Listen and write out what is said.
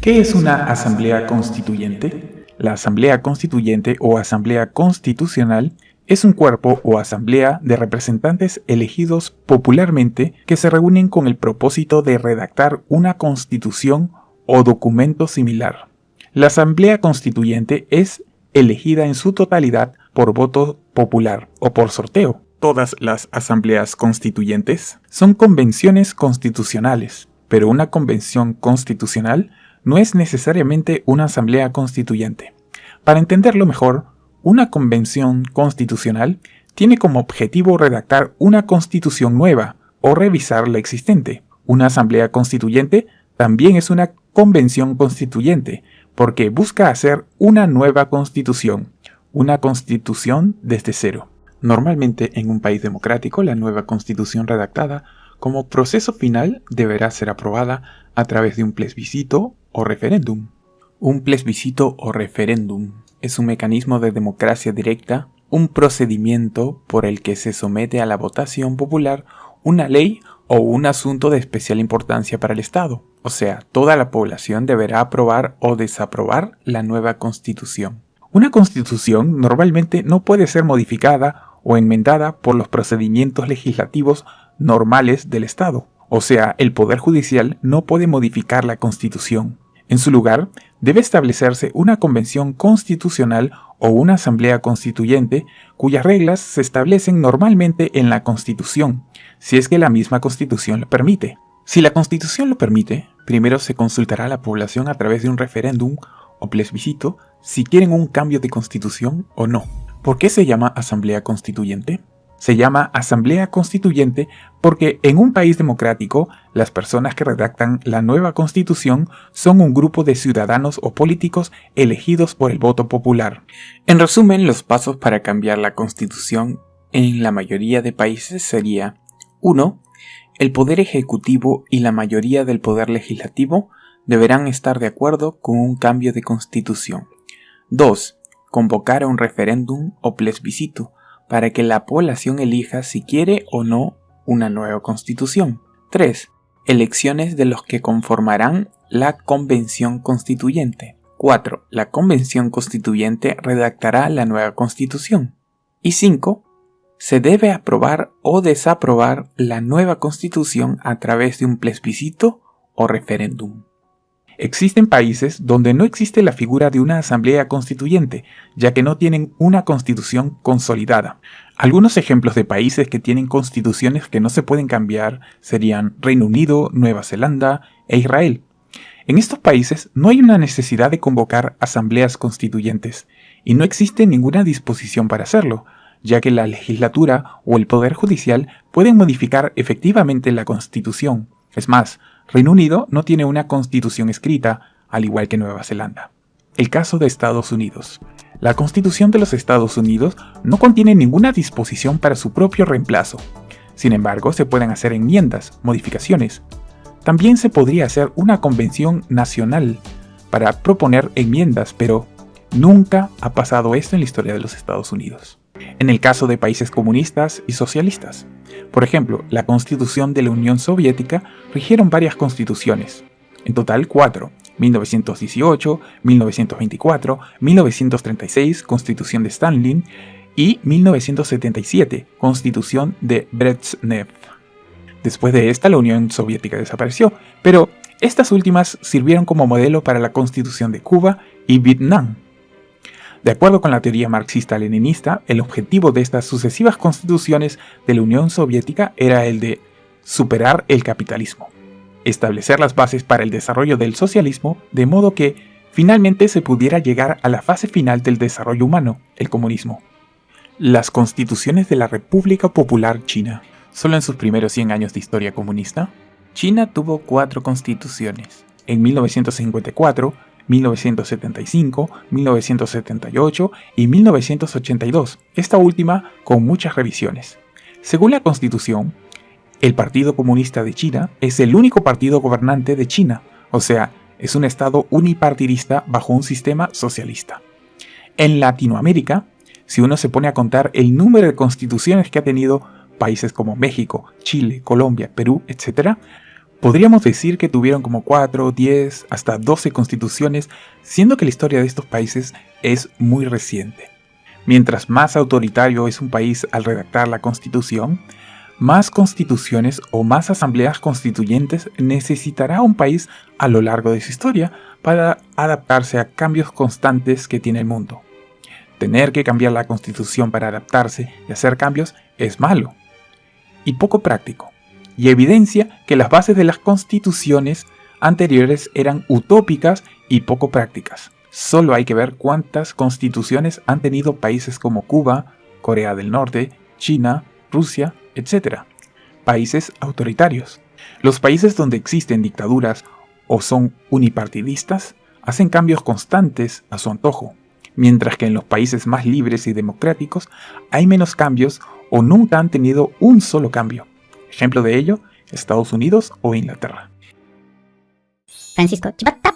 ¿Qué es una asamblea constituyente? La asamblea constituyente o asamblea constitucional es un cuerpo o asamblea de representantes elegidos popularmente que se reúnen con el propósito de redactar una constitución o documento similar. La asamblea constituyente es elegida en su totalidad por voto popular o por sorteo. Todas las asambleas constituyentes son convenciones constitucionales, pero una convención constitucional no es necesariamente una asamblea constituyente. Para entenderlo mejor, una convención constitucional tiene como objetivo redactar una constitución nueva o revisar la existente. Una asamblea constituyente también es una convención constituyente, porque busca hacer una nueva constitución desde cero. Normalmente en un país democrático, la nueva constitución redactada como proceso final deberá ser aprobada a través de un plebiscito o referéndum. Un plebiscito o referéndum es un mecanismo de democracia directa, un procedimiento por el que se somete a la votación popular una ley o un asunto de especial importancia para el Estado. O sea, toda la población deberá aprobar o desaprobar la nueva constitución. Una constitución normalmente no puede ser modificada o enmendada por los procedimientos legislativos normales del Estado. O sea, el Poder Judicial no puede modificar la Constitución. En su lugar, debe establecerse una convención constitucional o una asamblea constituyente cuyas reglas se establecen normalmente en la Constitución, si es que la misma Constitución lo permite. Si la Constitución lo permite, primero se consultará a la población a través de un referéndum o plebiscito si quieren un cambio de Constitución o no. ¿Por qué se llama asamblea constituyente? Se llama asamblea constituyente porque en un país democrático, las personas que redactan la nueva constitución son un grupo de ciudadanos o políticos elegidos por el voto popular. En resumen, los pasos para cambiar la constitución en la mayoría de países sería: 1. El poder ejecutivo y la mayoría del poder legislativo deberán estar de acuerdo con un cambio de constitución. 2. Convocar a un referéndum o plebiscito para que la población elija si quiere o no una nueva constitución. 3. Elecciones de los que conformarán la convención constituyente. 4. La convención constituyente redactará la nueva constitución. Y 5. Se debe aprobar o desaprobar la nueva constitución a través de un plebiscito o referéndum. Existen países donde no existe la figura de una asamblea constituyente, ya que no tienen una constitución consolidada. Algunos ejemplos de países que tienen constituciones que no se pueden cambiar serían Reino Unido, Nueva Zelanda e Israel. En estos países no hay una necesidad de convocar asambleas constituyentes, y no existe ninguna disposición para hacerlo, ya que la legislatura o el Poder Judicial pueden modificar efectivamente la Constitución. Es más, Reino Unido no tiene una constitución escrita, al igual que Nueva Zelanda. El caso de Estados Unidos. La Constitución de los Estados Unidos no contiene ninguna disposición para su propio reemplazo. Sin embargo, se pueden hacer enmiendas, modificaciones. También se podría hacer una convención nacional para proponer enmiendas, pero nunca ha pasado esto en la historia de los Estados Unidos. En el caso de países comunistas y socialistas, por ejemplo, la Constitución de la Unión Soviética rigieron varias constituciones, en total 4, 1918, 1924, 1936, Constitución de Stalin y 1977, Constitución de Brezhnev. Después de esta, la Unión Soviética desapareció, pero estas últimas sirvieron como modelo para la Constitución de Cuba y Vietnam. De acuerdo con la teoría marxista-leninista, el objetivo de estas sucesivas constituciones de la Unión Soviética era el de superar el capitalismo, establecer las bases para el desarrollo del socialismo, de modo que finalmente se pudiera llegar a la fase final del desarrollo humano, el comunismo. Las constituciones de la República Popular China. Solo en sus primeros 100 años de historia comunista, China tuvo 4 constituciones. En 1954, 1975, 1978 y 1982, esta última con muchas revisiones. Según la Constitución, el Partido Comunista de China es el único partido gobernante de China, o sea, es un estado unipartidista bajo un sistema socialista. En Latinoamérica, si uno se pone a contar el número de constituciones que ha tenido países como México, Chile, Colombia, Perú, etc., Podríamos decir que tuvieron como 4, 10, hasta 12 constituciones, siendo que la historia de estos países es muy reciente. Mientras más autoritario es un país al redactar la constitución, más constituciones o más asambleas constituyentes necesitará un país a lo largo de su historia para adaptarse a cambios constantes que tiene el mundo. Tener que cambiar la constitución para adaptarse y hacer cambios es malo y poco práctico, y evidencia que las bases de las constituciones anteriores eran utópicas y poco prácticas. Solo hay que ver cuántas constituciones han tenido países como Cuba, Corea del Norte, China, Rusia, etc. Países autoritarios. Los países donde existen dictaduras o son unipartidistas hacen cambios constantes a su antojo, mientras que en los países más libres y democráticos hay menos cambios o nunca han tenido un solo cambio. Ejemplo de ello, Estados Unidos o Inglaterra. Francisco Chipatta.